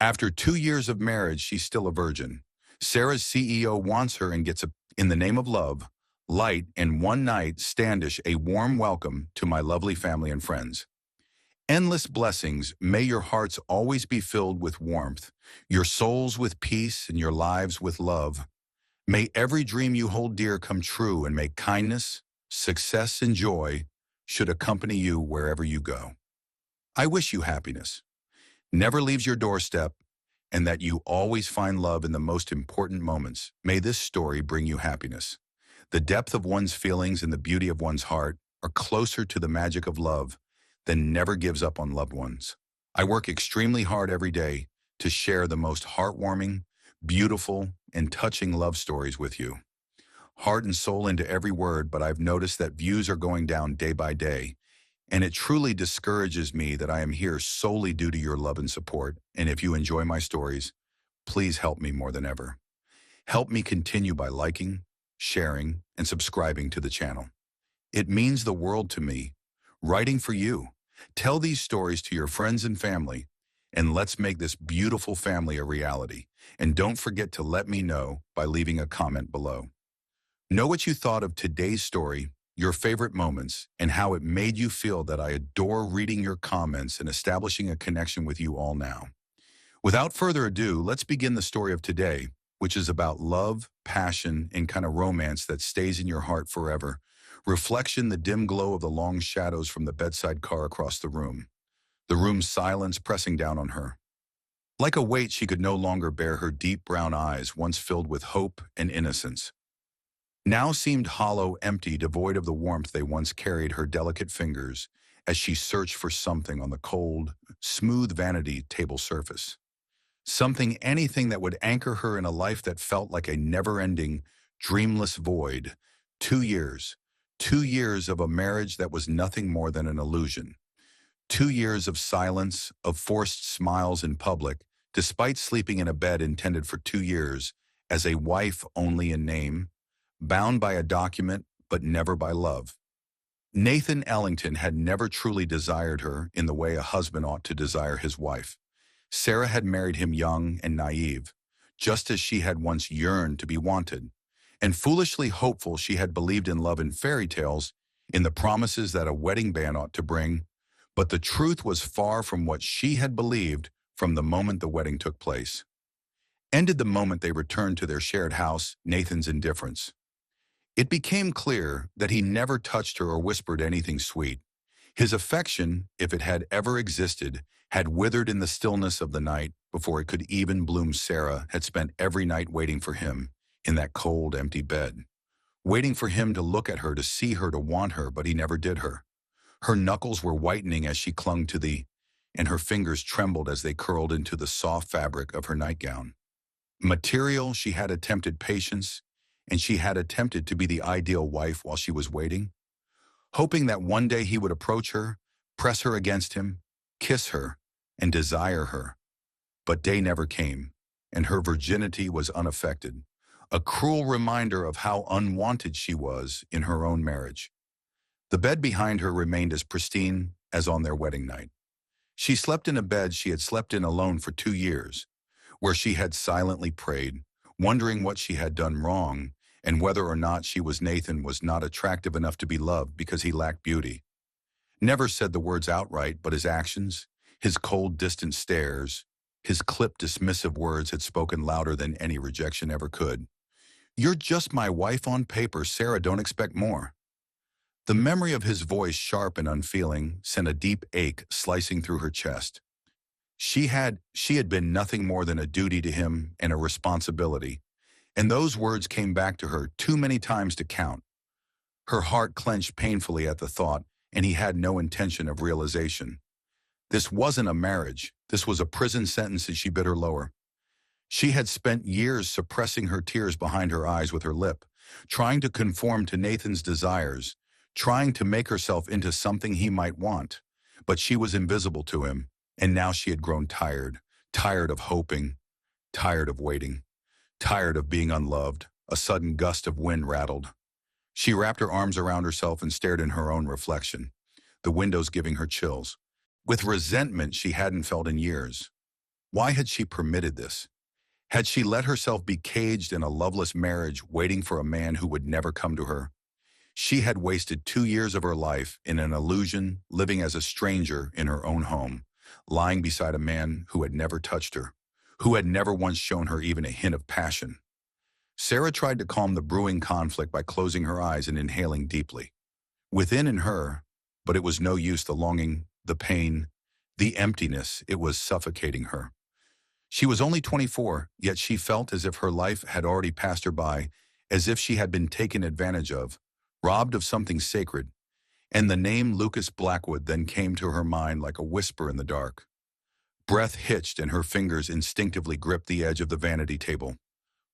After 2 years of marriage, she's still a virgin. Sarah's CEO wants her and gets in the name of love, light, and one night Standish a warm welcome to my lovely family and friends. Endless blessings, may your hearts always be filled with warmth, your souls with peace, and your lives with love. May every dream you hold dear come true, and may kindness, success, and joy should accompany you wherever you go. I wish you happiness, never leaves your doorstep, and that you always find love in the most important moments. May this story bring you happiness. The depth of one's feelings and the beauty of one's heart are closer to the magic of love than never gives up on loved ones. I work extremely hard every day to share the most heartwarming, beautiful, and touching love stories with you. Heart and soul into every word, but I've noticed that views are going down day by day, and it truly discourages me that I am here solely due to your love and support. And if you enjoy my stories, please help me more than ever. Help me continue by liking, sharing, and subscribing to the channel. It means the world to me. Writing for you. Tell these stories to your friends and family, and let's make this beautiful family a reality. And don't forget to let me know by leaving a comment below. Know what you thought of today's story, your favorite moments, and how it made you feel. That I adore reading your comments and establishing a connection with you all now. Without further ado, let's begin the story of today, which is about love, passion, and kind of romance that stays in your heart forever. Reflection, the dim glow of the long shadows from the bedside car across the room. The room's silence pressing down on her. Like a weight she could no longer bear, her deep brown eyes, once filled with hope and innocence, now seemed hollow, empty, devoid of the warmth they once carried. Her delicate fingers as she searched for something on the cold, smooth vanity table surface. Something, anything that would anchor her in a life that felt like a never-ending, dreamless void. 2 years. 2 years of a marriage that was nothing more than an illusion. 2 years of silence, of forced smiles in public, despite sleeping in a bed intended for 2 years, as a wife only in name, bound by a document but never by love. Nathan Ellington had never truly desired her in the way a husband ought to desire his wife. Sarah had married him young and naive, just as she had once yearned to be wanted. And foolishly hopeful, she had believed in love and fairy tales, in the promises that a wedding band ought to bring. But the truth was far from what she had believed from the moment the wedding took place. Ended the moment they returned to their shared house, Nathan's indifference. It became clear that he never touched her or whispered anything sweet. His affection, if it had ever existed, had withered in the stillness of the night before it could even bloom. Sarah had spent every night waiting for him in that cold, empty bed, waiting for him to look at her, to see her, to want her, but he never did her. Her knuckles were whitening as she clung to and her fingers trembled as they curled into the soft fabric of her nightgown. Material, she had attempted patience, and she had attempted to be the ideal wife while she was waiting, hoping that one day he would approach her, press her against him, kiss her, and desire her. But day never came, and her virginity was unaffected, a cruel reminder of how unwanted she was in her own marriage. The bed behind her remained as pristine as on their wedding night. She slept in a bed she had slept in alone for 2 years, where she had silently prayed, wondering what she had done wrong and whether or not Nathan was not attractive enough to be loved because he lacked beauty. Never said the words outright, but his actions, his cold, distant stares, his clipped, dismissive words had spoken louder than any rejection ever could. "You're just my wife on paper, Sarah, don't expect more." The memory of his voice, sharp and unfeeling, sent a deep ache slicing through her chest. She had been nothing more than a duty to him and a responsibility, and those words came back to her too many times to count. Her heart clenched painfully at the thought, and he had no intention of realization. This wasn't a marriage. This was a prison sentence, as she bit her lower. She had spent years suppressing her tears behind her eyes with her lip, trying to conform to Nathan's desires, trying to make herself into something he might want. But she was invisible to him, and now she had grown tired, tired of hoping, tired of waiting, tired of being unloved. A sudden gust of wind rattled. She wrapped her arms around herself and stared in her own reflection, the windows giving her chills, with resentment she hadn't felt in years. Why had she permitted this? Had she let herself be caged in a loveless marriage waiting for a man who would never come to her? She had wasted 2 years of her life in an illusion, living as a stranger in her own home, lying beside a man who had never touched her, who had never once shown her even a hint of passion. Sarah tried to calm the brewing conflict by closing her eyes and inhaling deeply. Within in her, but it was no use, the longing, the pain, the emptiness, it was suffocating her. She was only 24, yet she felt as if her life had already passed her by, as if she had been taken advantage of, robbed of something sacred, and the name Lucas Blackwood then came to her mind like a whisper in the dark. Breath hitched and her fingers instinctively gripped the edge of the vanity table.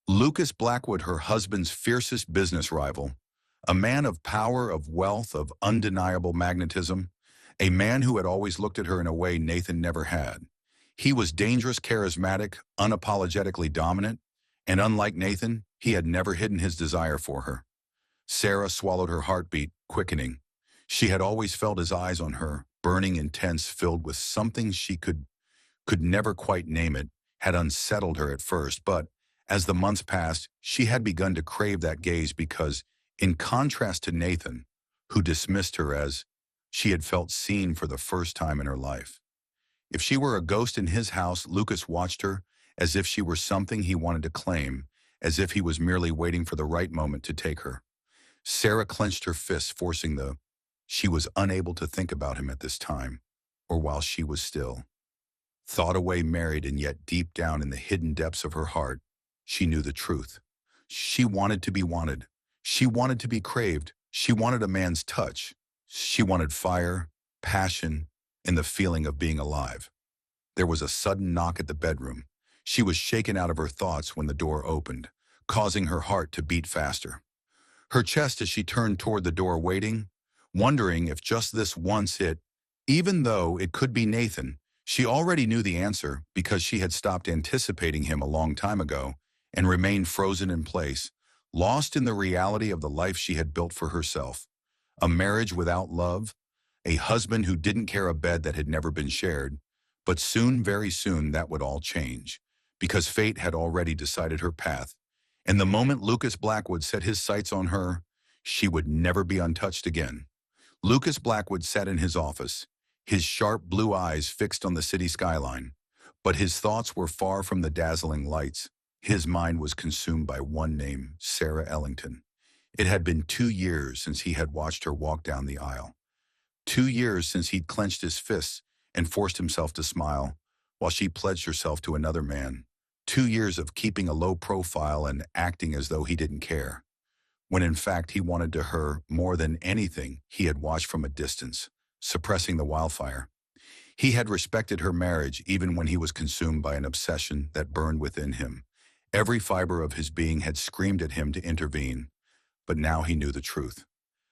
Lucas Blackwood, her husband's fiercest business rival, a man of power, of wealth, of undeniable magnetism, a man who had always looked at her in a way Nathan never had. He was dangerous, charismatic, unapologetically dominant, and unlike Nathan, he had never hidden his desire for her. Sarah swallowed, her heartbeat quickening. She had always felt his eyes on her, burning, intense, filled with something she could never quite name. It had unsettled her at first, but as the months passed, she had begun to crave that gaze because, in contrast to Nathan, who dismissed her as, she had felt seen for the first time in her life. If she were a ghost in his house, Lucas watched her as if she were something he wanted to claim, as if he was merely waiting for the right moment to take her. Sarah clenched her fists, forcing the. She was unable to think about him at this time, or while she was still. Thought away, married, and yet deep down in the hidden depths of her heart, she knew the truth. She wanted to be wanted. She wanted to be craved. She wanted a man's touch. She wanted fire, passion, and the feeling of being alive. There was a sudden knock at the bedroom. She was shaken out of her thoughts when the door opened, causing her heart to beat faster. Her chest as she turned toward the door, waiting, wondering if just this once even though it could be Nathan, she already knew the answer because she had stopped anticipating him a long time ago and remained frozen in place, lost in the reality of the life she had built for herself. A marriage without love, a husband who didn't care, a bed that had never been shared. But soon, very soon, that would all change, because fate had already decided her path. And the moment Lucas Blackwood set his sights on her, she would never be untouched again. Lucas Blackwood sat in his office, his sharp blue eyes fixed on the city skyline. But his thoughts were far from the dazzling lights. His mind was consumed by one name, Sarah Ellington. It had been 2 years since he had watched her walk down the aisle. 2 years since he'd clenched his fists and forced himself to smile, while she pledged herself to another man. 2 years of keeping a low profile and acting as though he didn't care, when in fact he wanted to her more than anything he had watched from a distance, suppressing the wildfire. He had respected her marriage even when he was consumed by an obsession that burned within him. Every fiber of his being had screamed at him to intervene, but now he knew the truth.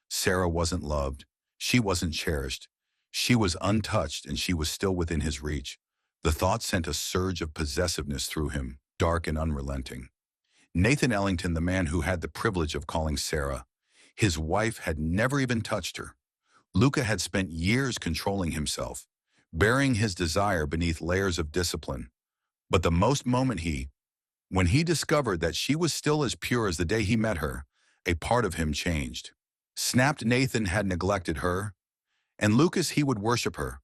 Sarah wasn't loved. She wasn't cherished. She was untouched, and she was still within his reach. The thought sent a surge of possessiveness through him, dark and unrelenting. Nathan Ellington, the man who had the privilege of calling Sarah his wife, had never even touched her. Luca had spent years controlling himself, burying his desire beneath layers of discipline. But the when he discovered that she was still as pure as the day he met her, a part of him changed. Snapped. Nathan had neglected her, and Lucas, he would worship her.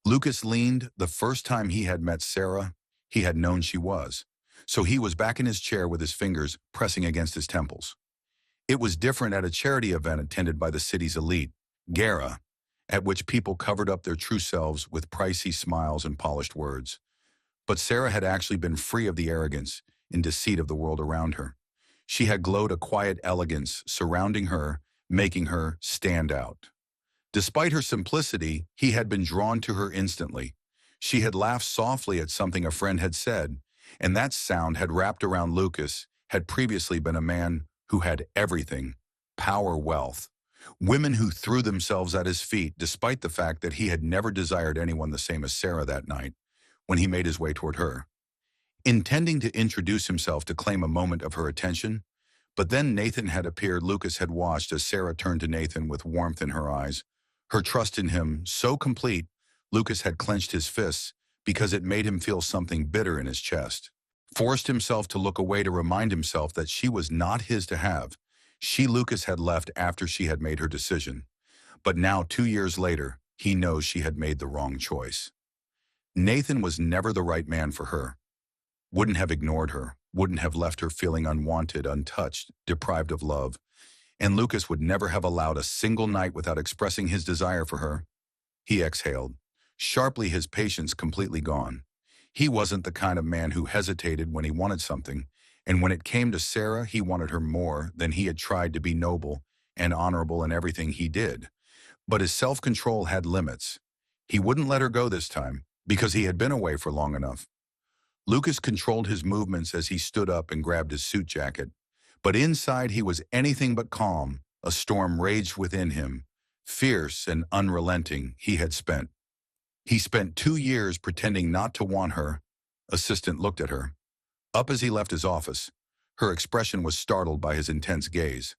Lucas leaned. The first time he had met Sarah, he had known she was. So he was back in his chair with his fingers pressing against his temples. It was different at a charity event attended by the city's elite, Gara, at which people covered up their true selves with pricey smiles and polished words. But Sarah had actually been free of the arrogance and deceit of the world around her. She had glowed a quiet elegance surrounding her, making her stand out. Despite her simplicity, he had been drawn to her instantly. She had laughed softly at something a friend had said, and that sound had wrapped around Lucas, had previously been a man who had everything: power, wealth, women who threw themselves at his feet, despite the fact that he had never desired anyone the same as Sarah that night when he made his way toward her, intending to introduce himself to claim a moment of her attention. But then Nathan had appeared. Lucas had watched as Sarah turned to Nathan with warmth in her eyes, her trust in him so complete. Lucas had clenched his fists, because it made him feel something bitter in his chest. Forced himself to look away to remind himself that she was not his to have. She, Lucas, had left after she had made her decision. But now, 2 years later, he knows she had made the wrong choice. Nathan was never the right man for her. Wouldn't have ignored her, wouldn't have left her feeling unwanted, untouched, deprived of love. And Lucas would never have allowed a single night without expressing his desire for her. He exhaled, sharply, his patience completely gone. He wasn't the kind of man who hesitated when he wanted something, and when it came to Sarah, he wanted her more than he had tried to be noble and honorable in everything he did. But his self-control had limits. He wouldn't let her go this time, because he had been away for long enough. Lucas controlled his movements as he stood up and grabbed his suit jacket. But inside he was anything but calm. A storm raged within him, fierce and unrelenting. He spent 2 years pretending not to want her. Assistant looked at her. Up as he left his office, her expression was startled by his intense gaze.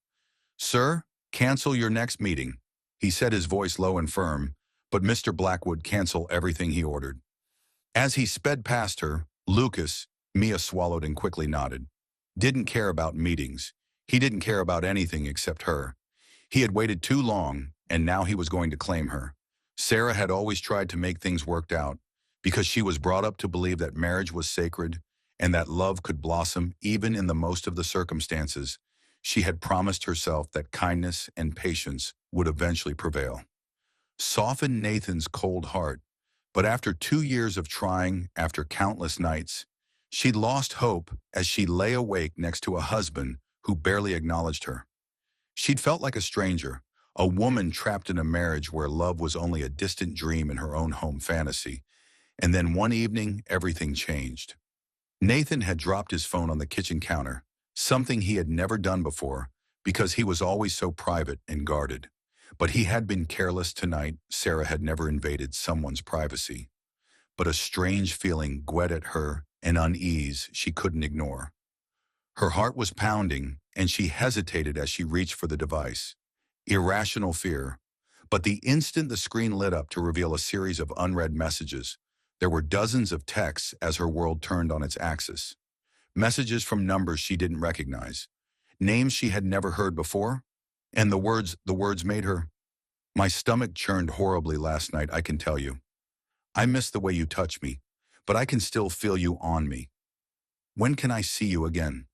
"Sir, cancel your next meeting," he said, his voice low and firm, but Mr. Black would cancel everything he ordered. As he sped past her, Lucas, Mia swallowed and quickly nodded. Didn't care about meetings. He didn't care about anything except her. He had waited too long, and now he was going to claim her. Sarah had always tried to make things work out, because she was brought up to believe that marriage was sacred and that love could blossom even in the most of the circumstances. She had promised herself that kindness and patience would eventually prevail. Soften Nathan's cold heart, but after 2 years of trying, after countless nights, she'd lost hope as she lay awake next to a husband who barely acknowledged her. She'd felt like a stranger, a woman trapped in a marriage where love was only a distant dream in her own home fantasy. And then one evening, everything changed. Nathan had dropped his phone on the kitchen counter, something he had never done before because he was always so private and guarded. But he had been careless tonight. Sarah had never invaded someone's privacy. But a strange feeling gnawed at her, an unease she couldn't ignore. Her heart was pounding, and she hesitated as she reached for the device. Irrational fear. But the instant the screen lit up to reveal a series of unread messages, there were dozens of texts as her world turned on its axis. Messages from numbers she didn't recognize, names she had never heard before, and the words made her. "My stomach churned horribly last night, I can tell you. I miss the way you touch me, but I can still feel you on me. When can I see you again?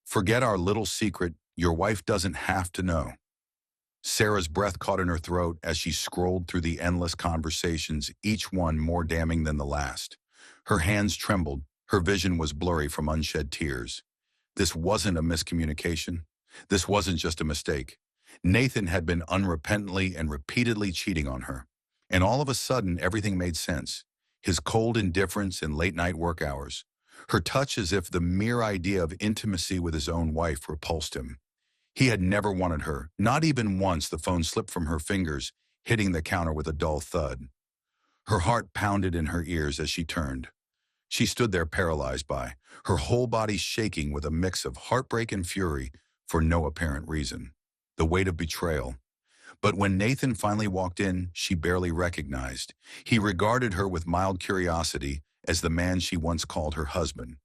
Forget our little secret, your wife doesn't have to know." Sarah's breath caught in her throat as she scrolled through the endless conversations, each one more damning than the last. Her hands trembled, her vision was blurry from unshed tears. This wasn't a miscommunication. This wasn't just a mistake. Nathan had been unrepentantly and repeatedly cheating on her. And all of a sudden, everything made sense. His cold indifference in late-night work hours. Her touch as if the mere idea of intimacy with his own wife repulsed him. He had never wanted her. Not even once the phone slipped from her fingers, hitting the counter with a dull thud. Her heart pounded in her ears as she turned. She stood there paralyzed by, her whole body shaking with a mix of heartbreak and fury for no apparent reason. The weight of betrayal. But when Nathan finally walked in, she barely recognized. He regarded her with mild curiosity as the man she once called her husband.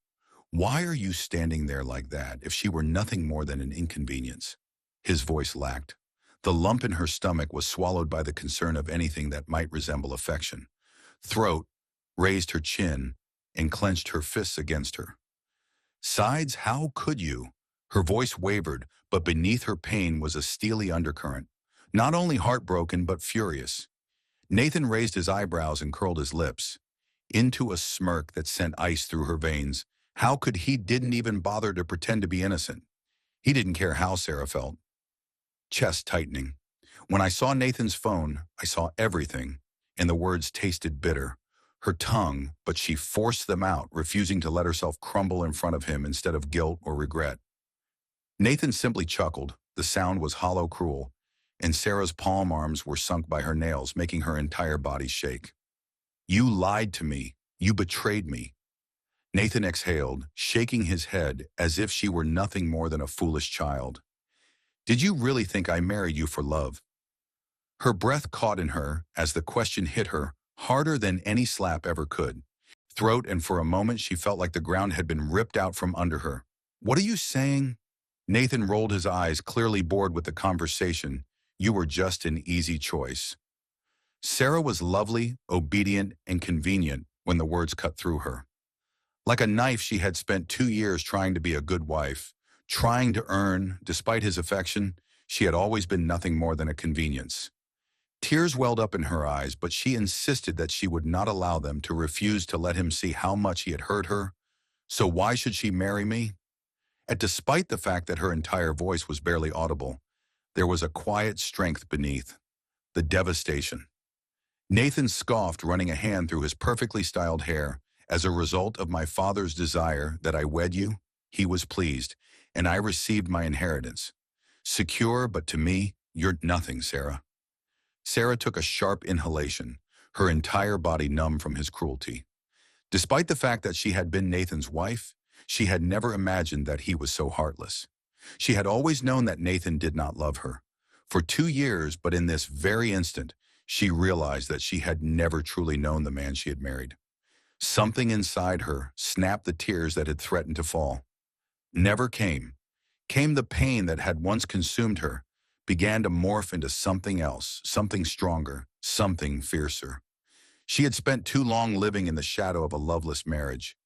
"Why are you standing there like that if she were nothing more than an inconvenience?" His voice lacked. The lump in her stomach was swallowed by the concern of anything that might resemble affection. Throat raised her chin and clenched her fists against her. "Sides, how could you?" Her voice wavered, but beneath her pain was a steely undercurrent. Not only heartbroken, but furious. Nathan raised his eyebrows and curled his lips into a smirk that sent ice through her veins. How could he didn't even bother to pretend to be innocent? He didn't care how Sarah felt. Chest tightening. When I saw Nathan's phone, I saw everything, and the words tasted bitter. Her tongue, but she forced them out, refusing to let herself crumble in front of him instead of guilt or regret. Nathan simply chuckled. The sound was hollow, cruel, and Sarah's palm arms were sunk by her nails, making her entire body shake. "You lied to me. You betrayed me." Nathan exhaled, shaking his head as if she were nothing more than a foolish child. "Did you really think I married you for love?" Her breath caught in her as the question hit her harder than any slap ever could. throat, and for a moment she felt like the ground had been ripped out from under her. "What are you saying?" Nathan rolled his eyes, clearly bored with the conversation. "You were just an easy choice." Sarah was lovely, obedient, and convenient when the words cut through her. Like a knife, she had spent 2 years trying to be a good wife, trying to earn, despite his affection, she had always been nothing more than a convenience. Tears welled up in her eyes, but she insisted that she would not allow them to refuse to let him see how much he had hurt her. "So why should she marry me?" And despite the fact that her entire voice was barely audible, there was a quiet strength beneath, the devastation. Nathan scoffed, running a hand through his perfectly styled hair. "As a result of my father's desire that I wed you, he was pleased, and I received my inheritance. Secure, but to me, you're nothing, Sarah." Sarah took a sharp inhalation, her entire body numb from his cruelty. Despite the fact that she had been Nathan's wife, she had never imagined that he was so heartless. She had always known that Nathan did not love her. For 2 years, but in this very instant, she realized that she had never truly known the man she had married. Something inside her snapped the tears that had threatened to fall. Never came. Came the pain that had once consumed her, began to morph into something else, something stronger, something fiercer. She had spent too long living in the shadow of a loveless marriage,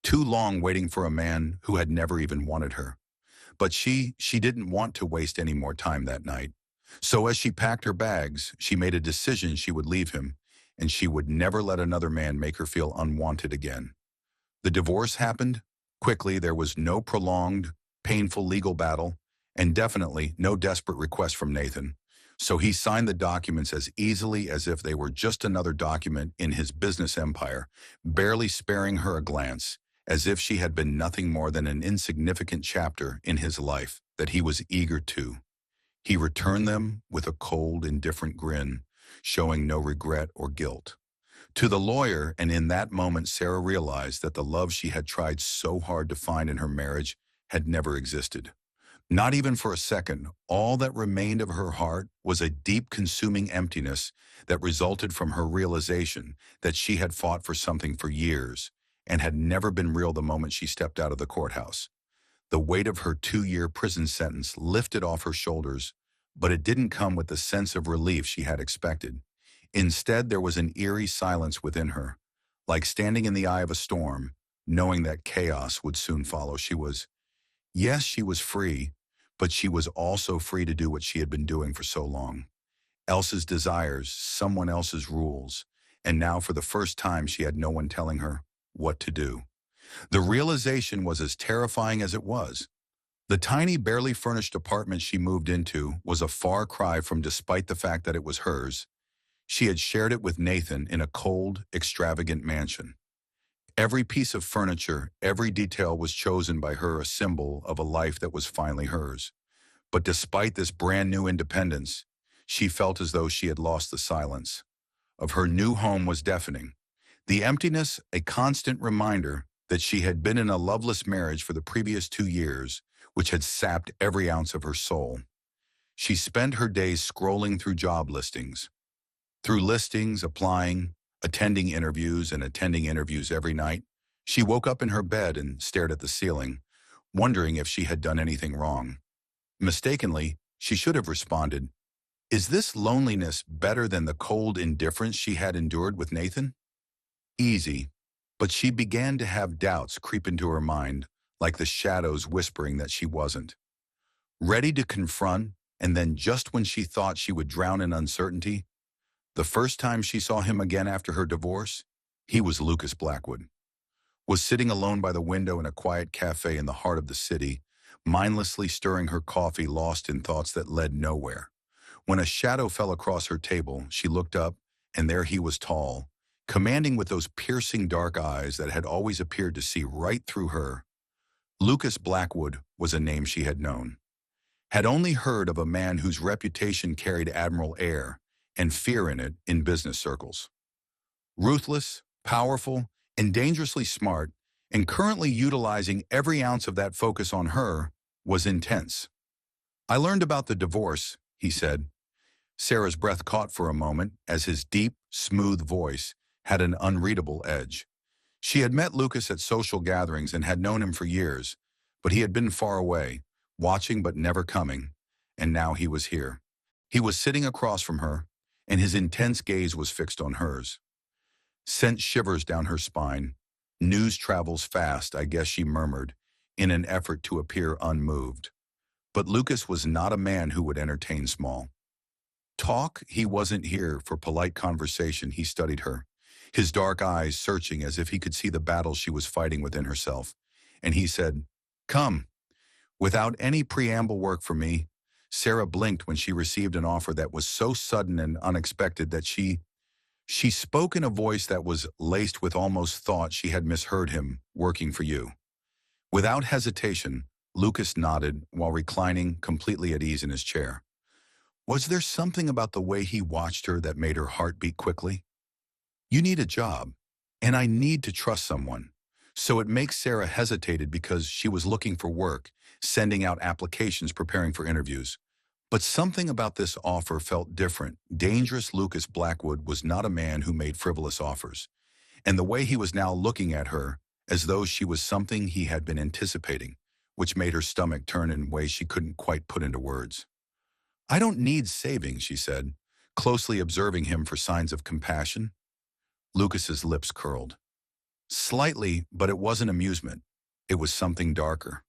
too long waiting for a man who had never even wanted her. But she didn't want to waste any more time that night. So as she packed her bags, she made a decision she would leave him, and she would never let another man make her feel unwanted again. The divorce happened. Quickly, there was no prolonged, painful legal battle, and definitely no desperate request from Nathan. So he signed the documents as easily as if they were just another document in his business empire, barely sparing her a glance, as if she had been nothing more than an insignificant chapter in his life that he was eager to. He returned them with a cold, indifferent grin, showing no regret or guilt. To the lawyer, and in that moment Sarah realized that the love she had tried so hard to find in her marriage had never existed. Not even for a second. All that remained of her heart was a deep, consuming emptiness that resulted from her realization that she had fought for something for years and had never been real the moment she stepped out of the courthouse. The weight of her 2-year prison sentence lifted off her shoulders, but it didn't come with the sense of relief she had expected. Instead, there was an eerie silence within her, like standing in the eye of a storm, knowing that chaos would soon follow. Yes, she was free, but she was also free to do what she had been doing for so long. Else's desires, someone else's rules, and now for the first time she had no one telling her what to do. The realization was as terrifying as it was. The tiny, barely furnished apartment she moved into was a far cry from, despite the fact that it was hers. She had shared it with Nathan in a cold, extravagant mansion. Every piece of furniture, every detail was chosen by her, a symbol of a life that was finally hers. But despite this brand new independence, she felt as though she had lost the silence of her new home was deafening. The emptiness, a constant reminder that she had been in a loveless marriage for the previous 2 years, which had sapped every ounce of her soul. She spent her days scrolling through job listings, applying, attending interviews every night. She woke up in her bed and stared at the ceiling, wondering if she had done anything wrong. Mistakenly, she should have responded, "Is this loneliness better than the cold indifference she had endured with Nathan?" Easy, but she began to have doubts creep into her mind, like the shadows whispering that she wasn't ready to confront, and then just when she thought she would drown in uncertainty, the first time she saw him again after her divorce, he was Lucas Blackwood, was sitting alone by the window in a quiet cafe in the heart of the city, mindlessly stirring her coffee, lost in thoughts that led nowhere. When a shadow fell across her table, she looked up, and there he was, tall, commanding, with those piercing dark eyes that had always appeared to see right through her. Lucas Blackwood was a name she had known, had only heard of, a man whose reputation carried admiral air and fear in it in business circles. Ruthless, powerful, and dangerously smart, and currently utilizing every ounce of that focus on her, was intense. "I learned about the divorce," he said. Sarah's breath caught for a moment as his deep, smooth voice had an unreadable edge. She had met Lucas at social gatherings and had known him for years, but he had been far away, watching but never coming, and now he was here. He was sitting across from her, and his intense gaze was fixed on hers. Sent shivers down her spine. News travels fast, I guess, she murmured, in an effort to appear unmoved. But Lucas was not a man who would entertain small talk. He wasn't here for polite conversation. He studied her, his dark eyes searching as if he could see the battle she was fighting within herself. And he said, "Come." Without any preamble work for me, Sarah blinked when she received an offer that was so sudden and unexpected that she spoke in a voice that was laced with almost thought she had misheard him. "Working for you." Without hesitation, Lucas nodded while reclining completely at ease in his chair. Was there something about the way he watched her that made her heart beat quickly? "You need a job, and I need to trust someone." So it makes Sarah hesitated because she was looking for work, sending out applications, preparing for interviews. But something about this offer felt different. Dangerous Lucas Blackwood was not a man who made frivolous offers. And the way he was now looking at her, as though she was something he had been anticipating, which made her stomach turn in ways she couldn't quite put into words. "I don't need saving," she said, closely observing him for signs of compassion. Lucas's lips curled. Slightly, but it wasn't amusement. It was something darker.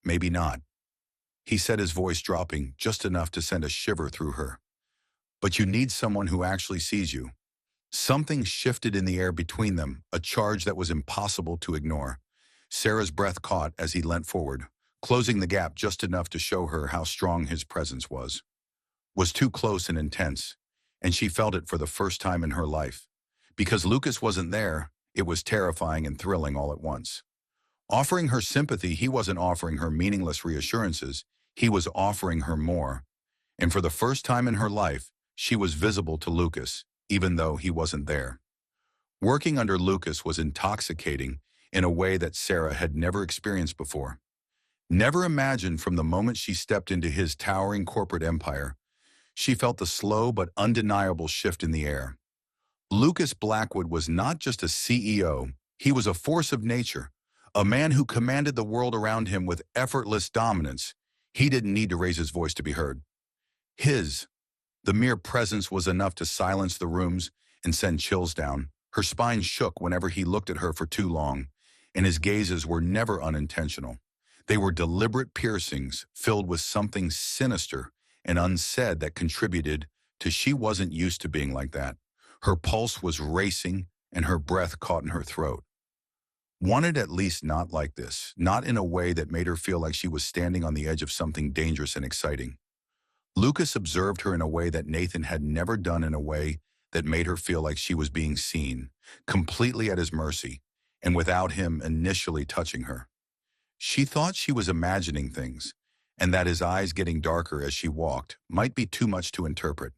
"Maybe not," he said, his voice dropping just enough to send a shiver through her. "But you need someone who actually sees you." Something shifted in the air between them, a charge that was impossible to ignore. Sarah's breath caught as he leant forward, closing the gap just enough to show her how strong his presence was too close and intense, and she felt it for the first time in her life. Because Lucas wasn't there, it was terrifying and thrilling all at once. Offering her sympathy, he wasn't offering her meaningless reassurances. He was offering her more. And for the first time in her life, she was visible to Lucas, even though he wasn't there. Working under Lucas was intoxicating in a way that Sarah had never experienced before. Never imagined from the moment she stepped into his towering corporate empire, she felt the slow but undeniable shift in the air. Lucas Blackwood was not just a CEO, he was a force of nature, a man who commanded the world around him with effortless dominance. He didn't need to raise his voice to be heard. The mere presence was enough to silence the rooms and send chills down. Her spine shook whenever he looked at her for too long, and his gazes were never unintentional. They were deliberate piercings filled with something sinister and unsaid that contributed to she wasn't used to being like that. Her pulse was racing and her breath caught in her throat. Wanted at least not like this, not in a way that made her feel like she was standing on the edge of something dangerous and exciting. Lucas observed her in a way that Nathan had never done, in a way that made her feel like she was being seen, completely at his mercy, and without him initially touching her. She thought she was imagining things, and that his eyes getting darker as she walked might be too much to interpret.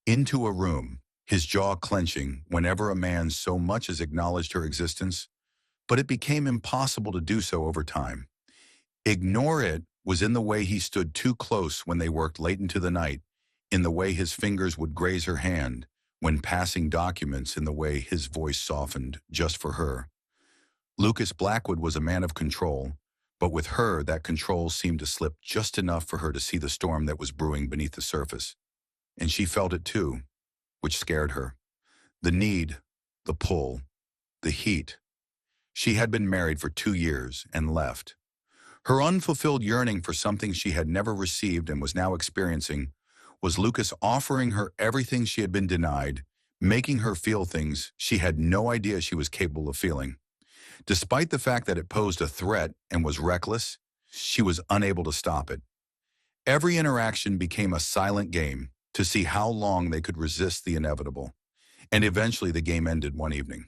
Into a room, his jaw clenching whenever a man so much as acknowledged her existence, but it became impossible to do so over time. Ignore it was in the way he stood too close when they worked late into the night, in the way his fingers would graze her hand when passing documents, in the way his voice softened just for her. Lucas Blackwood was a man of control, but with her that control seemed to slip just enough for her to see the storm that was brewing beneath the surface. And she felt it too, which scared her. The need, the pull, the heat. She had been married for 2 years and left. Her unfulfilled yearning for something she had never received and was now experiencing was Lucas offering her everything she had been denied, making her feel things she had no idea she was capable of feeling. Despite the fact that it posed a threat and was reckless, she was unable to stop it. Every interaction became a silent game to see how long they could resist the inevitable, and eventually the game ended one evening.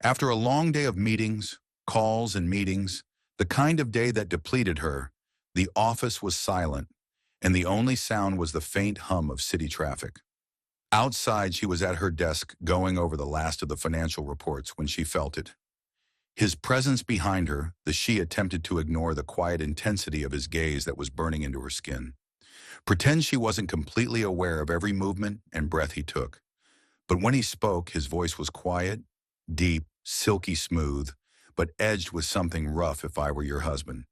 After a long day of meetings, calls and meetings, the kind of day that depleted her, the office was silent, and the only sound was the faint hum of city traffic. Outside, she was at her desk going over the last of the financial reports when she felt it. His presence behind her, she attempted to ignore the quiet intensity of his gaze that was burning into her skin. Pretend she wasn't completely aware of every movement and breath he took. But when he spoke, his voice was quiet, deep, silky smooth, but edged with something rough if I were your husband.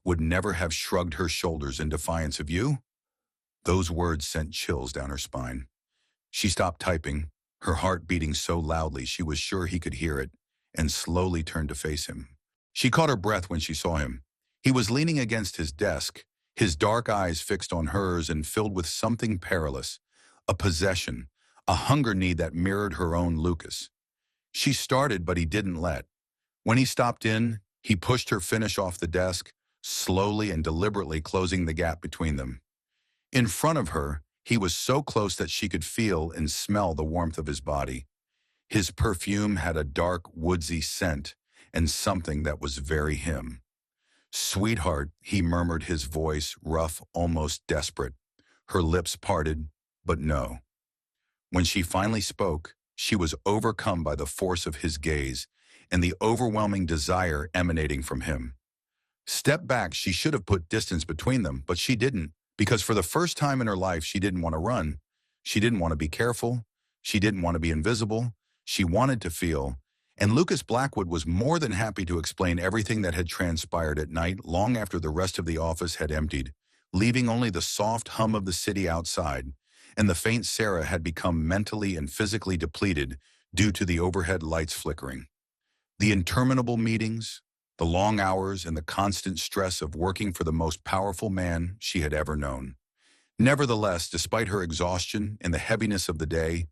Would never have shrugged her shoulders in defiance of you? Those words sent chills down her spine. She stopped typing, her heart beating so loudly she was sure he could hear it, and slowly turned to face him. She caught her breath when she saw him. He was leaning against his desk, his dark eyes fixed on hers and filled with something perilous, a possession, a hunger need that mirrored her own Lucas. She started, but he didn't let. When he stopped in, he pushed her finish off the desk, slowly and deliberately closing the gap between them. In front of her, he was so close that she could feel and smell the warmth of his body. His perfume had a dark, woodsy scent and something that was very him. "Sweetheart," he murmured, his voice rough, almost desperate. Her lips parted, but no. When she finally spoke, she was overcome by the force of his gaze and the overwhelming desire emanating from him. Step back, she should have put distance between them, but she didn't, because for the first time in her life, she didn't want to run. She didn't want to be careful. She didn't want to be invisible. She wanted to feel. And Lucas Blackwood was more than happy to explain everything that had transpired at night long after the rest of the office had emptied, leaving only the soft hum of the city outside, and the faint Sarah had become mentally and physically depleted due to the overhead lights flickering. The interminable meetings, the long hours, and the constant stress of working for the most powerful man she had ever known. Nevertheless, despite her exhaustion and the heaviness of the day,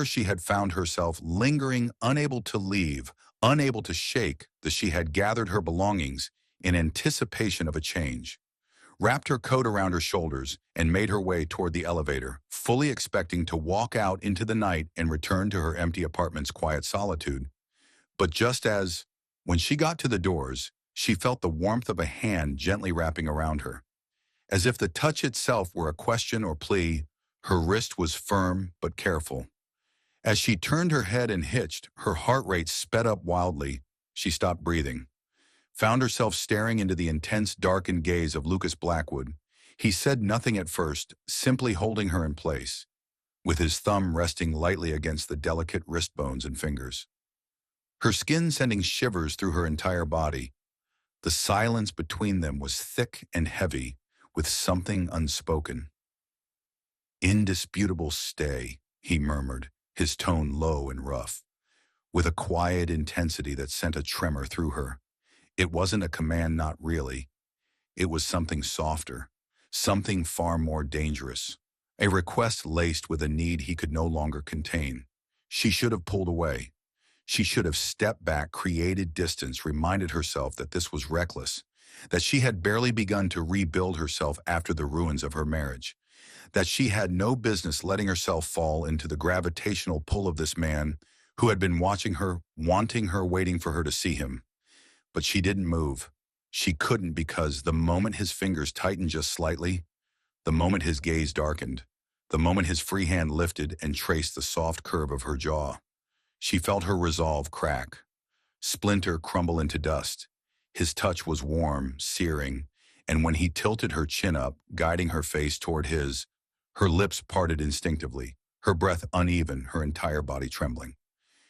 she had found herself lingering, unable to leave, unable to shake that she had gathered her belongings in anticipation of a change, wrapped her coat around her shoulders, and made her way toward the elevator, fully expecting to walk out into the night and return to her empty apartment's quiet solitude. But when she got to the doors, she felt the warmth of a hand gently wrapping around her. As if the touch itself were a question or plea, her wrist was firm but careful. As she turned her head and hitched, her heart rate sped up wildly. She stopped breathing, found herself staring into the intense, darkened gaze of Lucas Blackwood. He said nothing at first, simply holding her in place, with his thumb resting lightly against the delicate wrist bones and fingers. Her skin sending shivers through her entire body. The silence between them was thick and heavy, with something unspoken. "Indisputable stay," he murmured, his tone low and rough, with a quiet intensity that sent a tremor through her. It wasn't a command, not really. It was something softer, something far more dangerous, a request laced with a need he could no longer contain. She should have pulled away. She should have stepped back, created distance, reminded herself that this was reckless, that she had barely begun to rebuild herself after the ruins of her marriage, that she had no business letting herself fall into the gravitational pull of this man who had been watching her, wanting her, waiting for her to see him. But she didn't move. She couldn't, because the moment his fingers tightened just slightly, the moment his gaze darkened, the moment his free hand lifted and traced the soft curve of her jaw, she felt her resolve crack, splinter, crumble into dust. His touch was warm, searing, and when he tilted her chin up, guiding her face toward his, her lips parted instinctively, her breath uneven, her entire body trembling.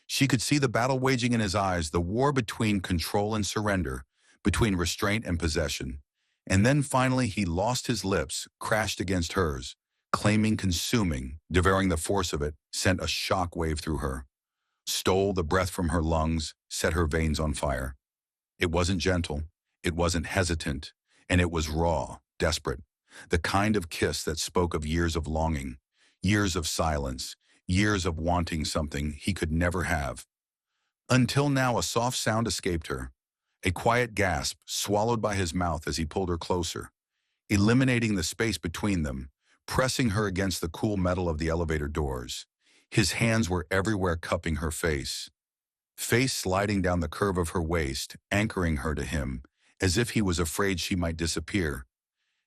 She could see the battle waging in his eyes, the war between control and surrender, between restraint and possession. And then finally he lost his lips, crashed against hers, claiming, consuming, devouring. The force of it sent a shock wave through her, stole the breath from her lungs, set her veins on fire. It wasn't gentle, it wasn't hesitant, and it was raw, desperate, the kind of kiss that spoke of years of longing, years of silence, years of wanting something he could never have. Until now, a soft sound escaped her, a quiet gasp swallowed by his mouth as he pulled her closer, eliminating the space between them, pressing her against the cool metal of the elevator doors. His hands were everywhere, cupping her face sliding down the curve of her waist, anchoring her to him, as if he was afraid she might disappear.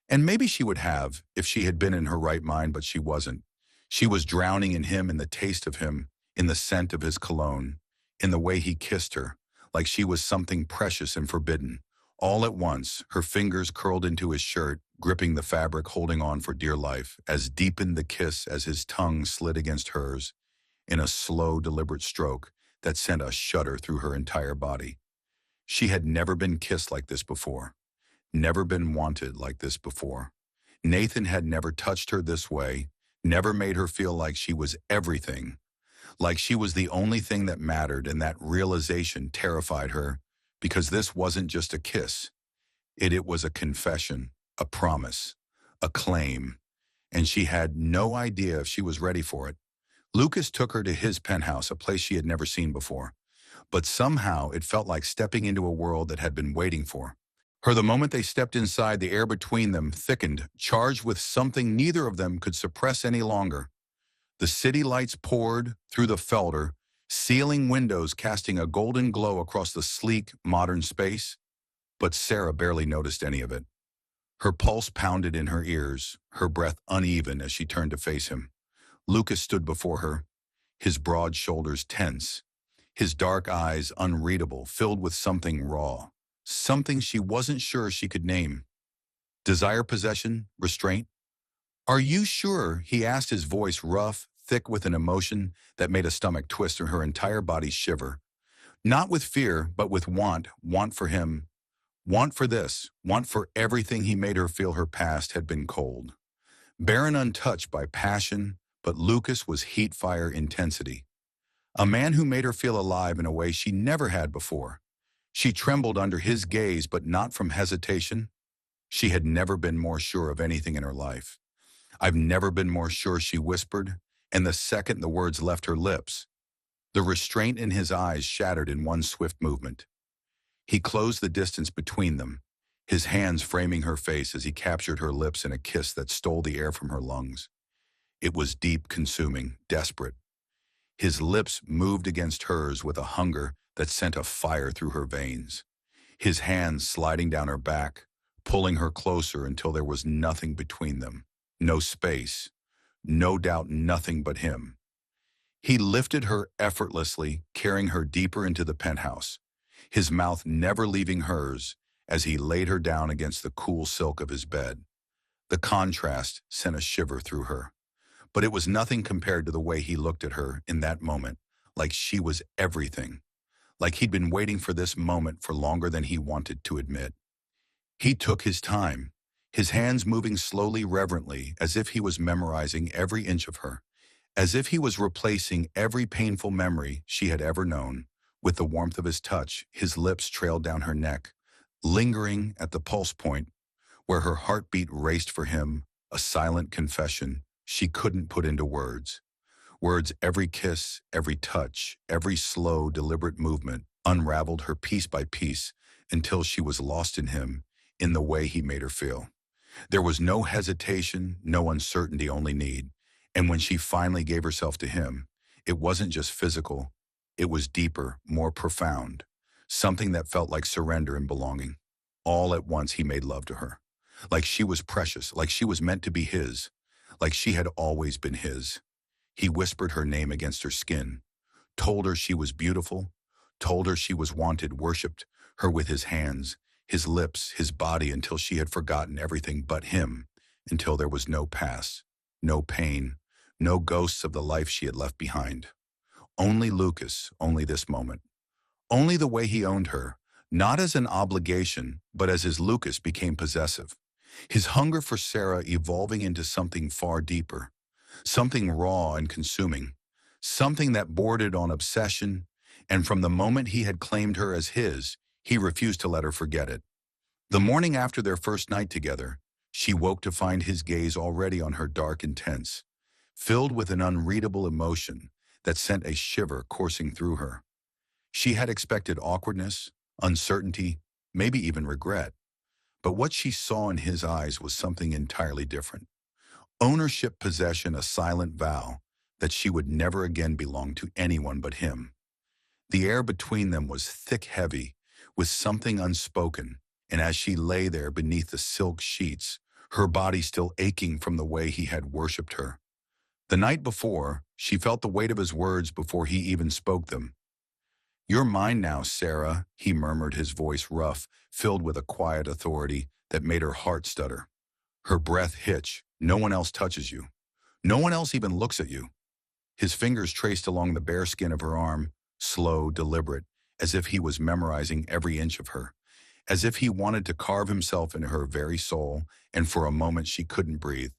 And maybe she would have, if she had been in her right mind, but she wasn't. She was drowning in him, in the taste of him, in the scent of his cologne, in the way he kissed her, like she was something precious and forbidden. All at once, her fingers curled into his shirt, gripping the fabric, holding on for dear life, as deepened the kiss as his tongue slid against hers, in a slow, deliberate stroke that sent a shudder through her entire body. She had never been kissed like this before, never been wanted like this before. Nathan had never touched her this way, never made her feel like she was everything, like she was the only thing that mattered, and that realization terrified her because this wasn't just a kiss. It was a confession, a promise, a claim, and she had no idea if she was ready for it. Lucas took her to his penthouse, a place she had never seen before, but somehow it felt like stepping into a world that had been waiting for her. The moment they stepped inside, the air between them thickened, charged with something neither of them could suppress any longer. The city lights poured through the Felder, ceiling windows casting a golden glow across the sleek, modern space, but Sarah barely noticed any of it. Her pulse pounded in her ears, her breath uneven as she turned to face him. Lucas stood before her, his broad shoulders tense, his dark eyes unreadable, filled with something raw, something she wasn't sure she could name. Desire, possession, restraint? "Are you sure?" he asked, his voice rough, thick with an emotion that made a stomach twist and her entire body shiver. Not with fear, but with want for him, want for this, want for everything he made her feel. Her past had been cold, barren, untouched by passion, but Lucas was heat, fire, intensity. A man who made her feel alive in a way she never had before. She trembled under his gaze, but not from hesitation. She had never been more sure of anything in her life. "I've never been more sure," she whispered, and the second the words left her lips, the restraint in his eyes shattered in one swift movement. He closed the distance between them, his hands framing her face as he captured her lips in a kiss that stole the air from her lungs. It was deep, consuming, desperate. His lips moved against hers with a hunger that sent a fire through her veins, his hands sliding down her back, pulling her closer until there was nothing between them. No space, no doubt, nothing but him. He lifted her effortlessly, carrying her deeper into the penthouse, his mouth never leaving hers as he laid her down against the cool silk of his bed. The contrast sent a shiver through her, but it was nothing compared to the way he looked at her in that moment, like she was everything, like he'd been waiting for this moment for longer than he wanted to admit. He took his time, his hands moving slowly, reverently, as if he was memorizing every inch of her, as if he was replacing every painful memory she had ever known. With the warmth of his touch, his lips trailed down her neck, lingering at the pulse point, where her heartbeat raced for him, a silent confession she couldn't put into words. Every kiss, every touch, every slow, deliberate movement unraveled her piece by piece until she was lost in him, in the way he made her feel. There was no hesitation, no uncertainty, only need. And when she finally gave herself to him, it wasn't just physical, it was deeper, more profound, something that felt like surrender and belonging. All at once he made love to her, like she was precious, like she was meant to be his, like she had always been his. He whispered her name against her skin, told her she was beautiful, told her she was wanted, worshipped her with his hands, his lips, his body, until she had forgotten everything but him, until there was no past, no pain, no ghosts of the life she had left behind. Only Lucas, only this moment. Only the way he owned her, not as an obligation, but as his Lucas became possessive. His hunger for Sarah evolving into something far deeper, something raw and consuming, something that bordered on obsession, and from the moment he had claimed her as his, he refused to let her forget it. The morning after their first night together, she woke to find his gaze already on her, dark and tense, filled with an unreadable emotion that sent a shiver coursing through her. She had expected awkwardness, uncertainty, maybe even regret. But what she saw in his eyes was something entirely different. Ownership, possession, a silent vow that she would never again belong to anyone but him. The air between them was thick, heavy, with something unspoken, and as she lay there beneath the silk sheets, her body still aching from the way he had worshipped her. The night before, she felt the weight of his words before he even spoke them. "You're mine now, Sarah," he murmured, his voice rough, filled with a quiet authority that made her heart stutter. Her breath hitch. "No one else touches you. No one else even looks at you." His fingers traced along the bare skin of her arm, slow, deliberate, as if he was memorizing every inch of her, as if he wanted to carve himself into her very soul, and for a moment she couldn't breathe.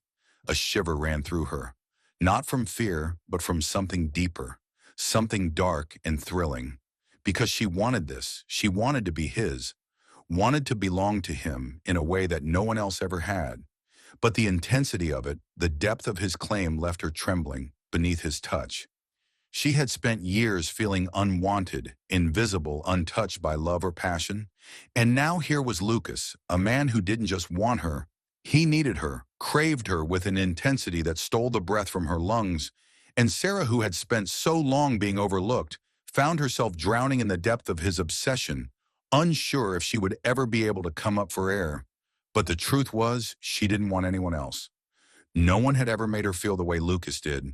A shiver ran through her, not from fear, but from something deeper, something dark and thrilling. Because she wanted this, she wanted to be his, wanted to belong to him in a way that no one else ever had. But the intensity of it, the depth of his claim left her trembling beneath his touch. She had spent years feeling unwanted, invisible, untouched by love or passion. And now here was Lucas, a man who didn't just want her. He needed her, craved her with an intensity that stole the breath from her lungs. And Sarah, who had spent so long being overlooked, found herself drowning in the depth of his obsession, unsure if she would ever be able to come up for air. But the truth was, she didn't want anyone else. No one had ever made her feel the way Lucas did.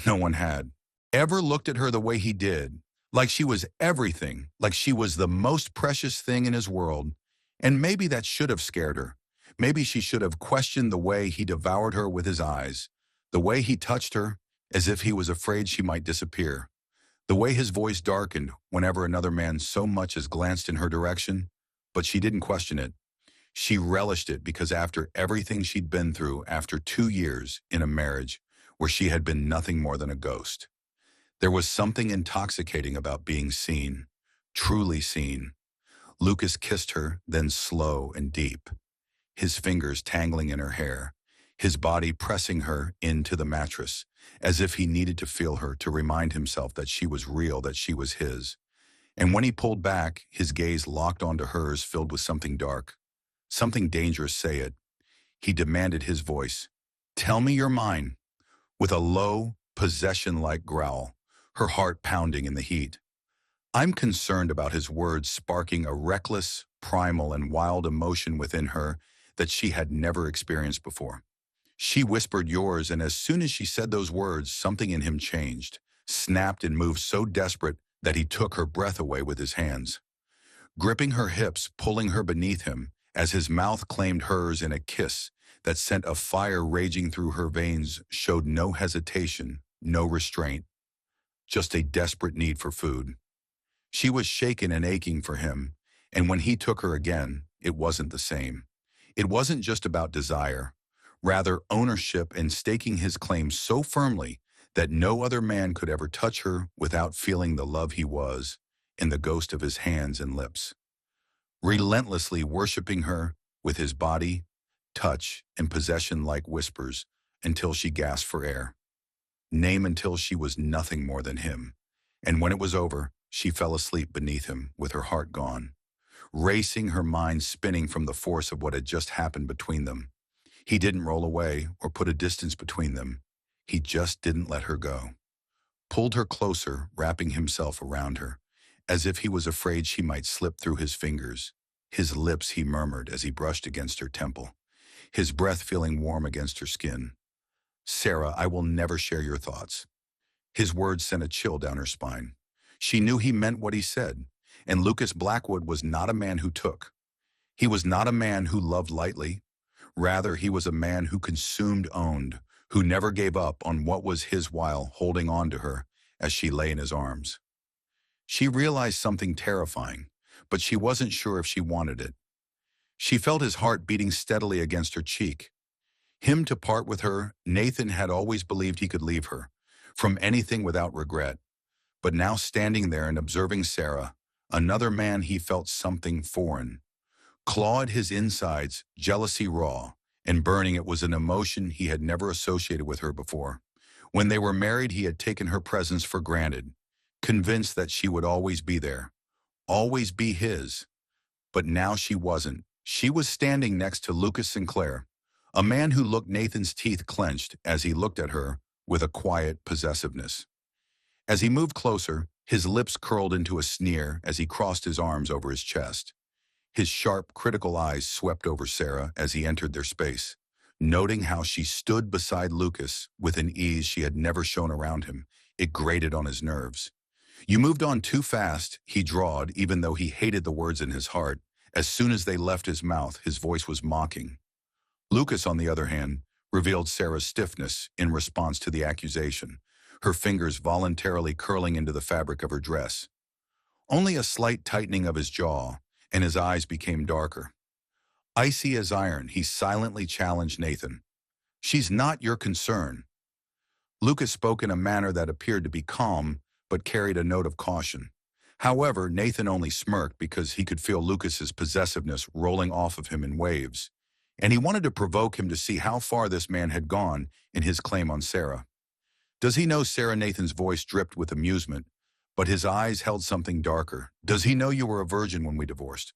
No one had ever looked at her the way he did, like she was everything, like she was the most precious thing in his world. And maybe that should have scared her. Maybe she should have questioned the way he devoured her with his eyes, the way he touched her as if he was afraid she might disappear, the way his voice darkened whenever another man so much as glanced in her direction. But she didn't question it. She relished it because after everything she'd been through, after 2 years in a marriage where she had been nothing more than a ghost, there was something intoxicating about being seen, truly seen. Lucas kissed her, then slow and deep, his fingers tangling in her hair, his body pressing her into the mattress, as if he needed to feel her to remind himself that she was real, that she was his. And when he pulled back, his gaze locked onto hers, filled with something dark, something dangerous. Say it, he demanded, his voice. Tell me you're mine, with a low, possession-like growl, her heart pounding in the heat. I'm concerned about his words sparking a reckless, primal, and wild emotion within her that she had never experienced before. She whispered, yours, and as soon as she said those words, something in him changed, snapped, and moved so desperate that he took her breath away with his hands, gripping her hips, pulling her beneath him, as his mouth claimed hers in a kiss that sent a fire raging through her veins, showed no hesitation, no restraint, just a desperate need for food. She was shaken and aching for him, and when he took her again, it wasn't the same. It wasn't just about desire, rather ownership, and staking his claim so firmly that no other man could ever touch her without feeling the love he was in the ghost of his hands and lips, relentlessly worshiping her with his body, touch, and possession like whispers until she gasped for air. Name until she was nothing more than him. And when it was over, she fell asleep beneath him with her heart gone, racing, her mind spinning from the force of what had just happened between them. He didn't roll away or put a distance between them. He just didn't let her go. Pulled her closer, wrapping himself around her, as if he was afraid she might slip through his fingers. His lips, he murmured as he brushed against her temple, his breath feeling warm against her skin. Sarah, I will never share your thoughts. His words sent a chill down her spine. She knew he meant what he said, and Lucas Blackwood was not a man who took. He was not a man who loved lightly. Rather, he was a man who consumed, owned, who never gave up on what was his while holding on to her as she lay in his arms. She realized something terrifying, but she wasn't sure if she wanted it. She felt his heart beating steadily against her cheek. Him to part with her, Nathan had always believed he could leave her, from anything without regret. But now standing there and observing Sarah, another man, he felt something foreign. Clawed his insides, jealousy raw, and burning. It was an emotion he had never associated with her before. When they were married, he had taken her presence for granted, convinced that she would always be there, always be his. But now she wasn't. She was standing next to Lucas Sinclair, a man who looked, Nathan's teeth clenched as he looked at her with a quiet possessiveness. As he moved closer, his lips curled into a sneer as he crossed his arms over his chest. His sharp, critical eyes swept over Sarah as he entered their space, noting how she stood beside Lucas with an ease she had never shown around him. It grated on his nerves. You moved on too fast, he drawled, even though he hated the words in his heart. As soon as they left his mouth, his voice was mocking. Lucas, on the other hand, revealed Sarah's stiffness in response to the accusation, her fingers voluntarily curling into the fabric of her dress. Only a slight tightening of his jaw, and his eyes became darker. Icy as iron, he silently challenged Nathan. "She's not your concern." Lucas spoke in a manner that appeared to be calm, but carried a note of caution. However, Nathan only smirked because he could feel Lucas's possessiveness rolling off of him in waves, and he wanted to provoke him to see how far this man had gone in his claim on Sarah. "Does he know Sarah?" Nathan's voice dripped with amusement, but his eyes held something darker. "Does he know you were a virgin when we divorced?"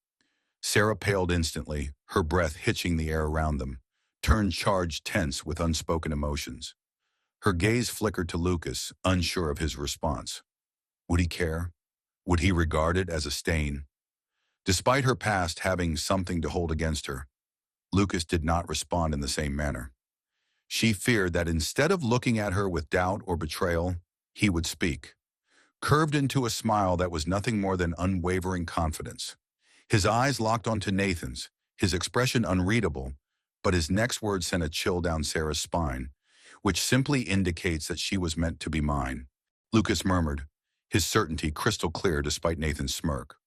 Sarah paled instantly, her breath hitching the air around them, turned charged tense with unspoken emotions. Her gaze flickered to Lucas, unsure of his response. Would he care? Would he regard it as a stain? Despite her past having something to hold against her, Lucas did not respond in the same manner. She feared that instead of looking at her with doubt or betrayal, he would speak, curved into a smile that was nothing more than unwavering confidence. His eyes locked onto Nathan's, his expression unreadable, but his next word sent a chill down Sarah's spine, which simply indicates that she was meant to be mine. Lucas murmured, his certainty crystal clear despite Nathan's smirk.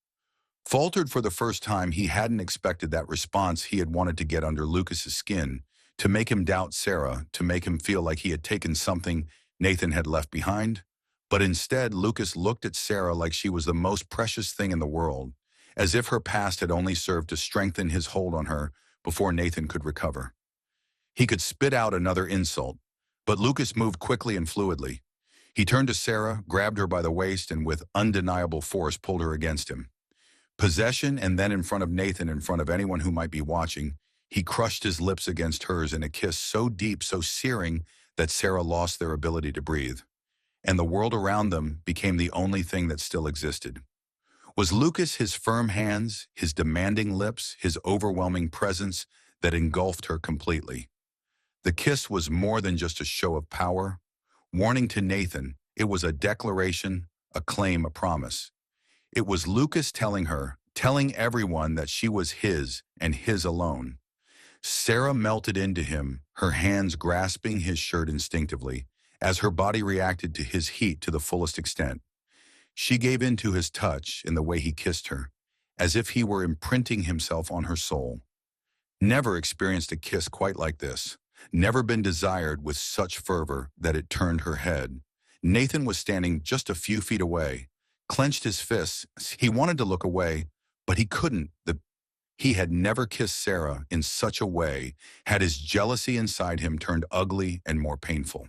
Faltered for the first time, he hadn't expected that response. He had wanted to get under Lucas's skin, to make him doubt Sarah, to make him feel like he had taken something Nathan had left behind. But instead, Lucas looked at Sarah like she was the most precious thing in the world, as if her past had only served to strengthen his hold on her before Nathan could recover. He could spit out another insult, but Lucas moved quickly and fluidly. He turned to Sarah, grabbed her by the waist, and with undeniable force pulled her against him. Possession, and then in front of Nathan, in front of anyone who might be watching, he crushed his lips against hers in a kiss so deep, so searing, that Sarah lost their ability to breathe. And the world around them became the only thing that still existed. Was Lucas his firm hands, his demanding lips, his overwhelming presence that engulfed her completely? The kiss was more than just a show of power. Warning to Nathan, it was a declaration, a claim, a promise. It was Lucas telling her, telling everyone that she was his and his alone. Sarah melted into him, her hands grasping his shirt instinctively, as her body reacted to his heat to the fullest extent. She gave in to his touch in the way he kissed her, as if he were imprinting himself on her soul. Never experienced a kiss quite like this. Never been desired with such fervor that it turned her head. Nathan was standing just a few feet away, clenched his fists. He wanted to look away, but he couldn't. He had never kissed Sarah in such a way, had his jealousy inside him turned ugly and more painful.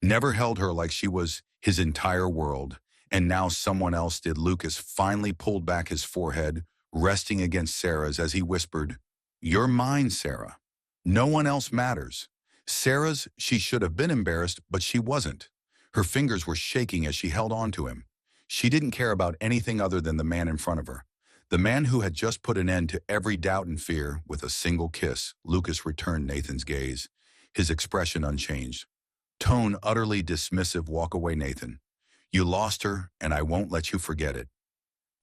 Never held her like she was his entire world, and now someone else did. Lucas finally pulled back his forehead, resting against Sarah's as he whispered, "You're mine, Sarah. No one else matters." Sarah's, she should have been embarrassed, but she wasn't. Her fingers were shaking as she held on to him. She didn't care about anything other than the man in front of her. The man who had just put an end to every doubt and fear with a single kiss. Lucas returned Nathan's gaze, his expression unchanged. Tone utterly dismissive. "Walk away, Nathan. You lost her, and I won't let you forget it."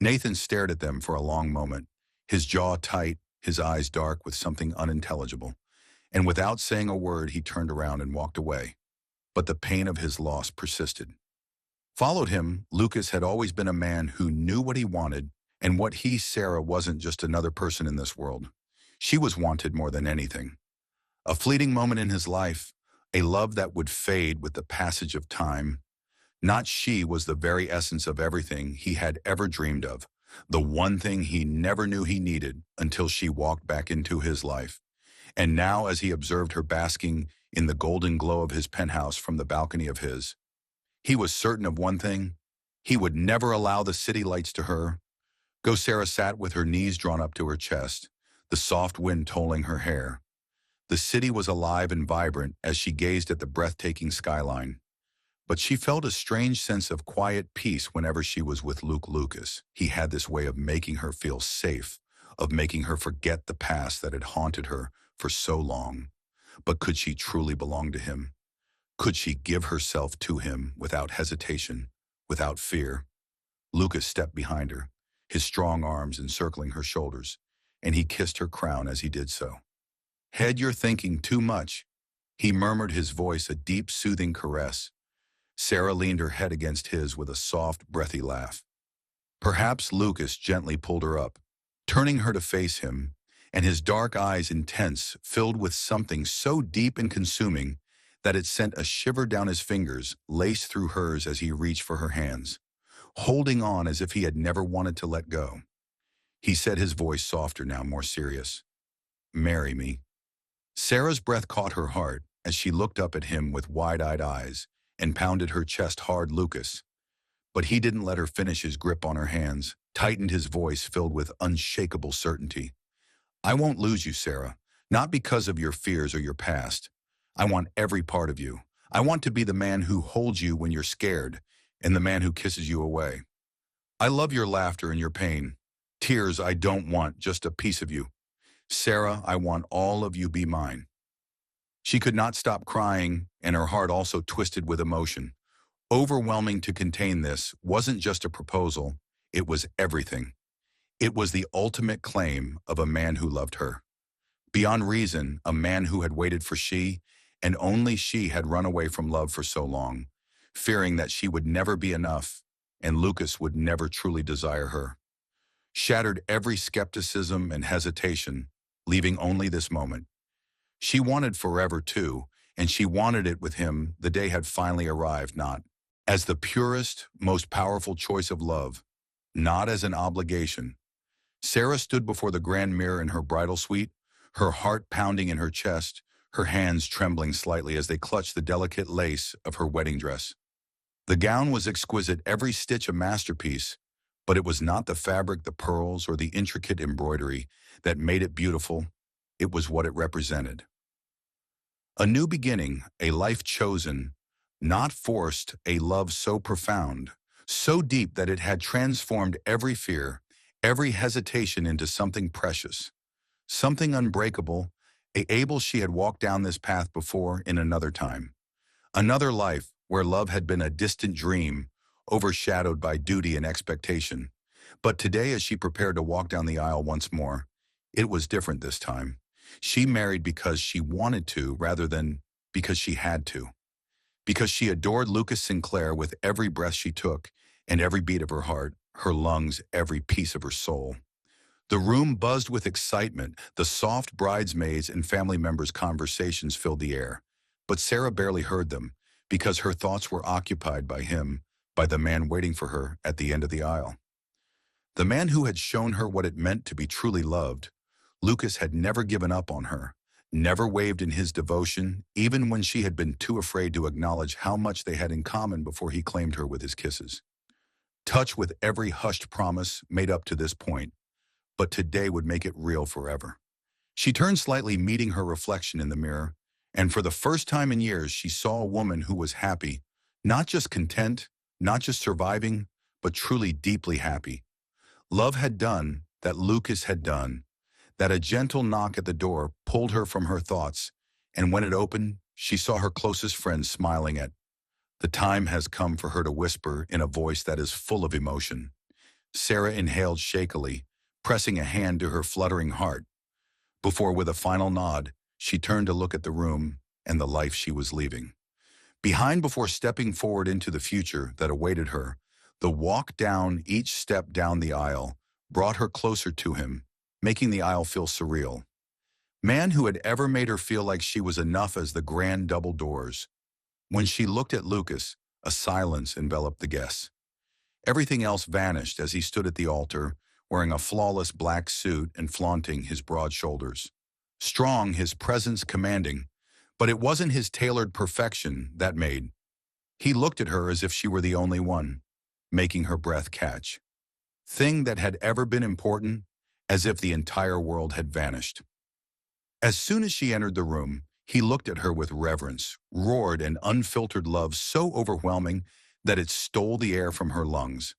Nathan stared at them for a long moment, his jaw tight, his eyes dark with something unintelligible. And without saying a word, he turned around and walked away. But the pain of his loss persisted. Followed him, Lucas had always been a man who knew what he wanted, and what Sarah wasn't just another person in this world. She was wanted more than anything. A fleeting moment in his life, a love that would fade with the passage of time. Not she was the very essence of everything he had ever dreamed of, the one thing he never knew he needed until she walked back into his life. And now, as he observed her basking in the golden glow of his penthouse from the balcony of his, he was certain of one thing: he would never allow the city lights to her. Sarah sat with her knees drawn up to her chest, the soft wind tolling her hair. The city was alive and vibrant as she gazed at the breathtaking skyline. But she felt a strange sense of quiet peace whenever she was with Lucas. He had this way of making her feel safe, of making her forget the past that had haunted her for so long. But could she truly belong to him? Could she give herself to him without hesitation, without fear? Lucas stepped behind her, his strong arms encircling her shoulders, and he kissed her crown as he did so. "Head, you're thinking too much," he murmured, his voice a deep, soothing caress. Sarah leaned her head against his with a soft, breathy laugh. Perhaps Lucas gently pulled her up, turning her to face him, and his dark eyes intense, filled with something so deep and consuming that it sent a shiver down his fingers, laced through hers as he reached for her hands, holding on as if he had never wanted to let go. He said, his voice softer now, more serious. "Marry me." Sarah's breath caught her heart as she looked up at him with wide-eyed eyes and pounded her chest hard. Lucas. But he didn't let her finish. His grip on her hands tightened, his voice filled with unshakable certainty. "I won't lose you, Sarah, not because of your fears or your past. I want every part of you. I want to be the man who holds you when you're scared and the man who kisses you away. I love your laughter and your pain. Tears I don't want, just a piece of you. Sarah, I want all of you. Be mine." She could not stop crying, and her heart also twisted with emotion. Overwhelming to contain. This wasn't just a proposal, it was everything. It was the ultimate claim of a man who loved her. Beyond reason, a man who had waited for she, and only she, had run away from love for so long, fearing that she would never be enough, and Lucas would never truly desire her. Shattered every skepticism and hesitation, leaving only this moment. She wanted forever too, and she wanted it with him. The day had finally arrived, not as the purest, most powerful choice of love, not as an obligation. Sarah stood before the grand mirror in her bridal suite, her heart pounding in her chest, her hands trembling slightly as they clutched the delicate lace of her wedding dress. The gown was exquisite, every stitch a masterpiece, but it was not the fabric, the pearls, or the intricate embroidery that made it beautiful. It was what it represented. A new beginning, a life chosen, not forced, a love so profound, so deep that it had transformed every fear, every hesitation into something precious, something unbreakable, able. She had walked down this path before in another time, another life where love had been a distant dream, overshadowed by duty and expectation. But today, as she prepared to walk down the aisle once more, it was different this time. She married because she wanted to rather than because she had to. Because she adored Lucas Sinclair with every breath she took and every beat of her heart, her lungs, every piece of her soul. The room buzzed with excitement. The soft bridesmaids and family members' conversations filled the air. But Sarah barely heard them because her thoughts were occupied by him, by the man waiting for her at the end of the aisle. The man who had shown her what it meant to be truly loved. Lucas had never given up on her, never wavered in his devotion, even when she had been too afraid to acknowledge how much they had in common before he claimed her with his kisses. Touch with every hushed promise made up to this point, but today would make it real forever. She turned slightly, meeting her reflection in the mirror, and for the first time in years she saw a woman who was happy, not just content, not just surviving, but truly deeply happy. Love had done that Lucas had done, that a gentle knock at the door pulled her from her thoughts, and when it opened, she saw her closest friend smiling at. The time has come for her to whisper in a voice that is full of emotion. Sarah inhaled shakily, pressing a hand to her fluttering heart, before with a final nod, she turned to look at the room and the life she was leaving behind before stepping forward into the future that awaited her. The walk down, each step down the aisle, brought her closer to him, making the aisle feel surreal. Man who had ever made her feel like she was enough as the grand double doors. When she looked at Lucas, a silence enveloped the guests. Everything else vanished as he stood at the altar, wearing a flawless black suit and flaunting his broad shoulders. Strong, his presence commanding, but it wasn't his tailored perfection that made. He looked at her as if she were the only one, making her breath catch. Thing that had ever been important, as if the entire world had vanished. As soon as she entered the room, he looked at her with reverence, roared an unfiltered love so overwhelming that it stole the air from her lungs.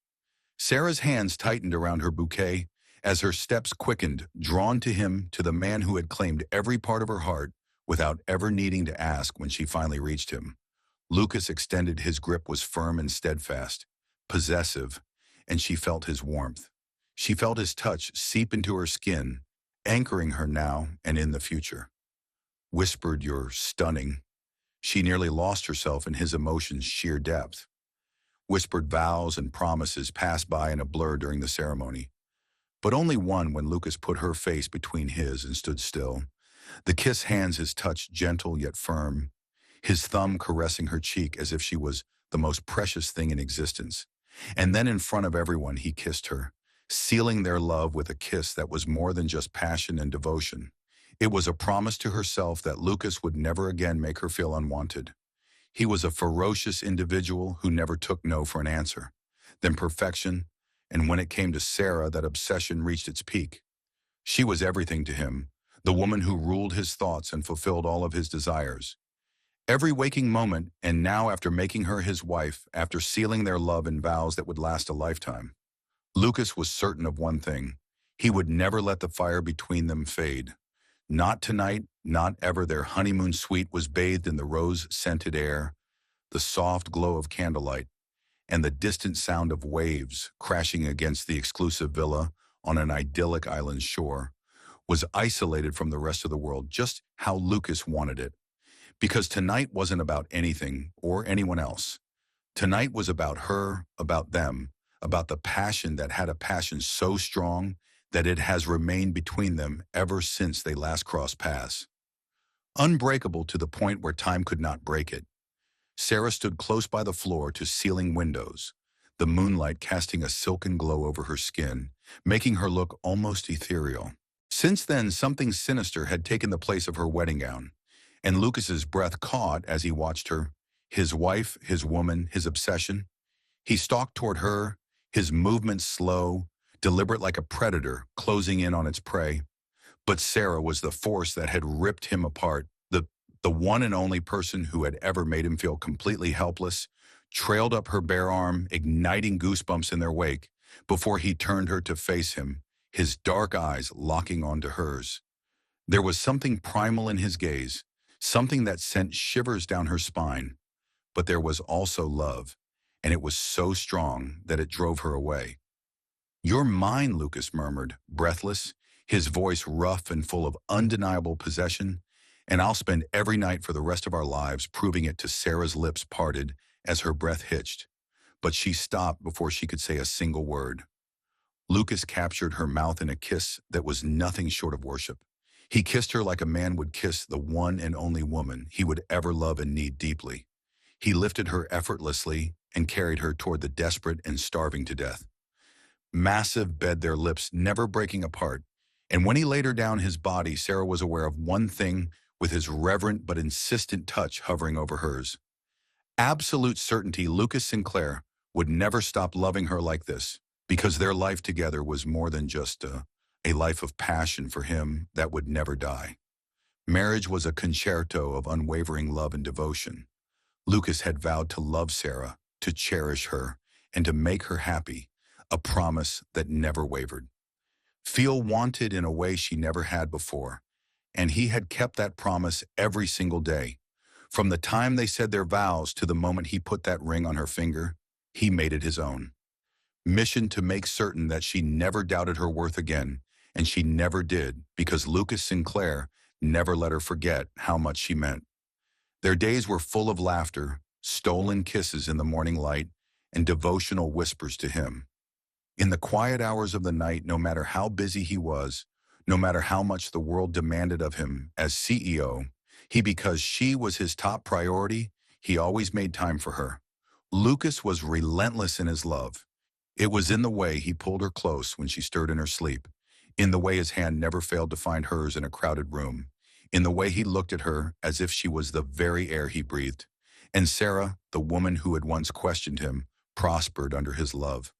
Sarah's hands tightened around her bouquet as her steps quickened, drawn to him, to the man who had claimed every part of her heart without ever needing to ask. When she finally reached him, Lucas extended. His grip was firm and steadfast, possessive, and she felt his warmth. She felt his touch seep into her skin, anchoring her now and in the future. Whispered, "You're stunning." She nearly lost herself in his emotions' sheer depth. Whispered vows and promises passed by in a blur during the ceremony, but only one when Lucas put her face between his and stood still. The kiss hands his touch gentle yet firm, his thumb caressing her cheek as if she was the most precious thing in existence. And then in front of everyone he kissed her, sealing their love with a kiss that was more than just passion and devotion. It was a promise to herself that Lucas would never again make her feel unwanted. He was a ferocious individual who never took no for an answer. Then perfection, and when it came to Sarah, that obsession reached its peak. She was everything to him, the woman who ruled his thoughts and fulfilled all of his desires. Every waking moment, and now after making her his wife, after sealing their love in vows that would last a lifetime, Lucas was certain of one thing. He would never let the fire between them fade. Not tonight, not ever. Their honeymoon suite was bathed in the rose-scented air, the soft glow of candlelight, and the distant sound of waves crashing against the exclusive villa on an idyllic island shore was isolated from the rest of the world, just how Lucas wanted it. Because tonight wasn't about anything or anyone else. Tonight was about her, about them, about the passion that had a passion so strong that it has remained between them ever since they last crossed paths. Unbreakable to the point where time could not break it. Sarah stood close by the floor to ceiling windows, the moonlight casting a silken glow over her skin, making her look almost ethereal. Since then, something sinister had taken the place of her wedding gown, and Lucas's breath caught as he watched her, his wife, his woman, his obsession. He stalked toward her, his movements slow, deliberate like a predator closing in on its prey. But Sarah was the force that had ripped him apart, the one and only person who had ever made him feel completely helpless, trailed up her bare arm, igniting goosebumps in their wake, before he turned her to face him, his dark eyes locking onto hers. There was something primal in his gaze, something that sent shivers down her spine. But there was also love, and it was so strong that it drove her away. "You're mine," Lucas murmured, breathless, his voice rough and full of undeniable possession, "and I'll spend every night for the rest of our lives proving it." To Sarah's lips parted as her breath hitched, but she stopped before she could say a single word. Lucas captured her mouth in a kiss that was nothing short of worship. He kissed her like a man would kiss the one and only woman he would ever love and need deeply. He lifted her effortlessly and carried her toward the desperate and starving to death. Massive bed, their lips never breaking apart, and when he laid her down his body, Sarah was aware of one thing with his reverent but insistent touch hovering over hers. Absolute certainty Lucas Sinclair would never stop loving her like this, because their life together was more than just a life of passion for him that would never die. Marriage was a concerto of unwavering love and devotion. Lucas had vowed to love Sarah, to cherish her, and to make her happy, a promise that never wavered. Feel wanted in a way she never had before, and he had kept that promise every single day. From the time they said their vows to the moment he put that ring on her finger, he made it his own. Mission to make certain that she never doubted her worth again, and she never did, because Lucas Sinclair never let her forget how much she meant. Their days were full of laughter, stolen kisses in the morning light, and devotional whispers to him. In the quiet hours of the night, no matter how busy he was, no matter how much the world demanded of him as CEO, because she was his top priority, he always made time for her. Lucas was relentless in his love. It was in the way he pulled her close when she stirred in her sleep, in the way his hand never failed to find hers in a crowded room, in the way he looked at her as if she was the very air he breathed. And Sarah, the woman who had once questioned him, prospered under his love.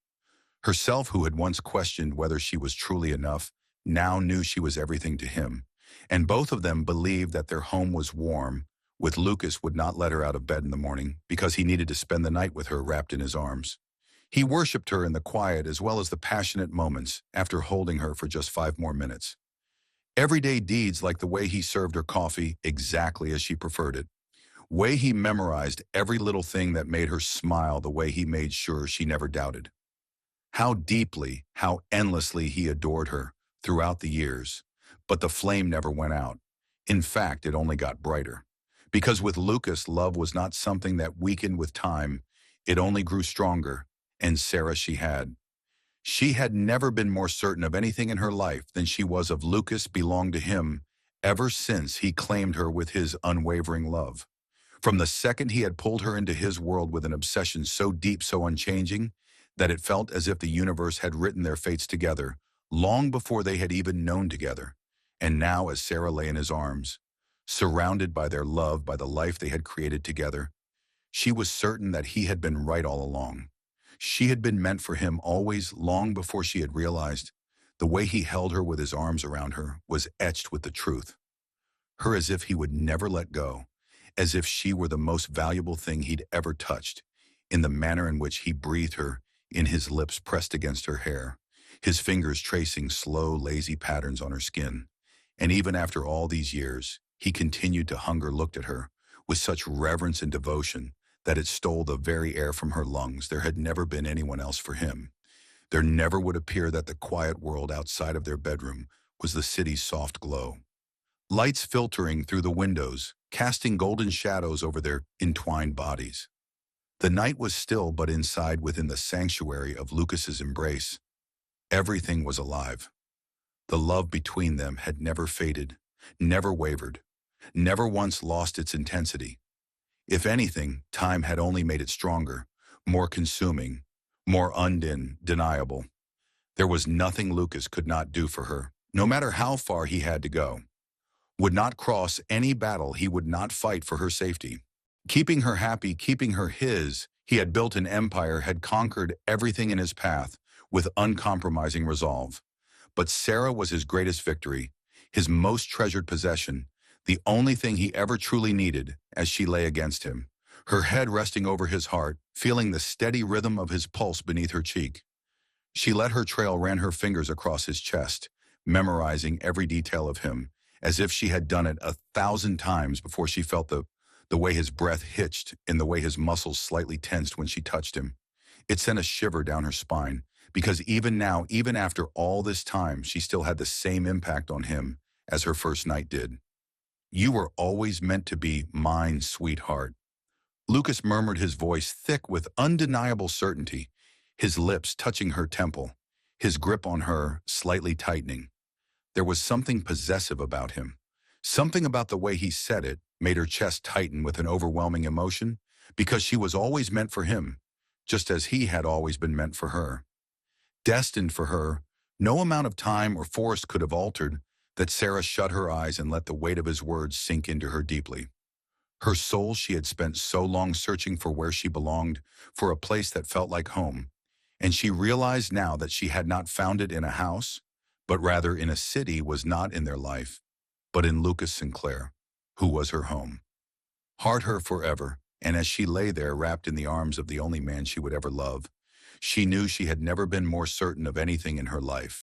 Herself, who had once questioned whether she was truly enough, now knew she was everything to him. And both of them believed that their home was warm, with Lucas would not let her out of bed in the morning because he needed to spend the night with her wrapped in his arms. He worshipped her in the quiet as well as the passionate moments after holding her for just 5 more minutes. Everyday deeds like the way he served her coffee exactly as she preferred it. Way he memorized every little thing that made her smile, the way he made sure she never doubted. How deeply, how endlessly he adored her throughout the years, but the flame never went out. In fact, it only got brighter. Because with Lucas, love was not something that weakened with time, it only grew stronger, and Sarah she had. She had never been more certain of anything in her life than she was of Lucas belonged to him ever since he claimed her with his unwavering love. From the second he had pulled her into his world with an obsession so deep, so unchanging, that it felt as if the universe had written their fates together, long before they had even known together. And now, as Sarah lay in his arms, surrounded by their love, by the life they had created together, she was certain that he had been right all along. She had been meant for him always, long before she had realized. The way he held her with his arms around her was etched with the truth. Her as if he would never let go, as if she were the most valuable thing he'd ever touched, in the manner in which he breathed her in, his lips pressed against her hair, his fingers tracing slow, lazy patterns on her skin. And even after all these years, he continued to hunger looked at her with such reverence and devotion that it stole the very air from her lungs. There had never been anyone else for him. There never would appear that the quiet world outside of their bedroom was the city's soft glow. Lights filtering through the windows, casting golden shadows over their entwined bodies. The night was still, but inside, within the sanctuary of Lucas's embrace, everything was alive. The love between them had never faded, never wavered, never once lost its intensity. If anything, time had only made it stronger, more consuming, more undeniable. There was nothing Lucas could not do for her, no matter how far he had to go. Would not cross any battle he would not fight for her safety. Keeping her happy, keeping her his, he had built an empire, had conquered everything in his path with uncompromising resolve. But Sarah was his greatest victory, his most treasured possession, the only thing he ever truly needed as she lay against him, her head resting over his heart, feeling the steady rhythm of his pulse beneath her cheek. She let her trail ran her fingers across his chest, memorizing every detail of him, as if she had done it 1,000 times before. She felt the way his breath hitched and the way his muscles slightly tensed when she touched him. It sent a shiver down her spine, because even now, even after all this time, she still had the same impact on him as her first night did. "You were always meant to be mine, sweetheart." Lucas murmured, his voice thick with undeniable certainty, his lips touching her temple, his grip on her slightly tightening. There was something possessive about him. Something about the way he said it made her chest tighten with an overwhelming emotion, because she was always meant for him, just as he had always been meant for her. Destined for her, no amount of time or force could have altered that. Sarah shut her eyes and let the weight of his words sink into her deeply. Her soul, she had spent so long searching for where she belonged, for a place that felt like home, and she realized now that she had not found it in a house, but rather in a city, was not in their life, but in Lucas Sinclair, who was her home. Heart her forever, and as she lay there wrapped in the arms of the only man she would ever love, she knew she had never been more certain of anything in her life.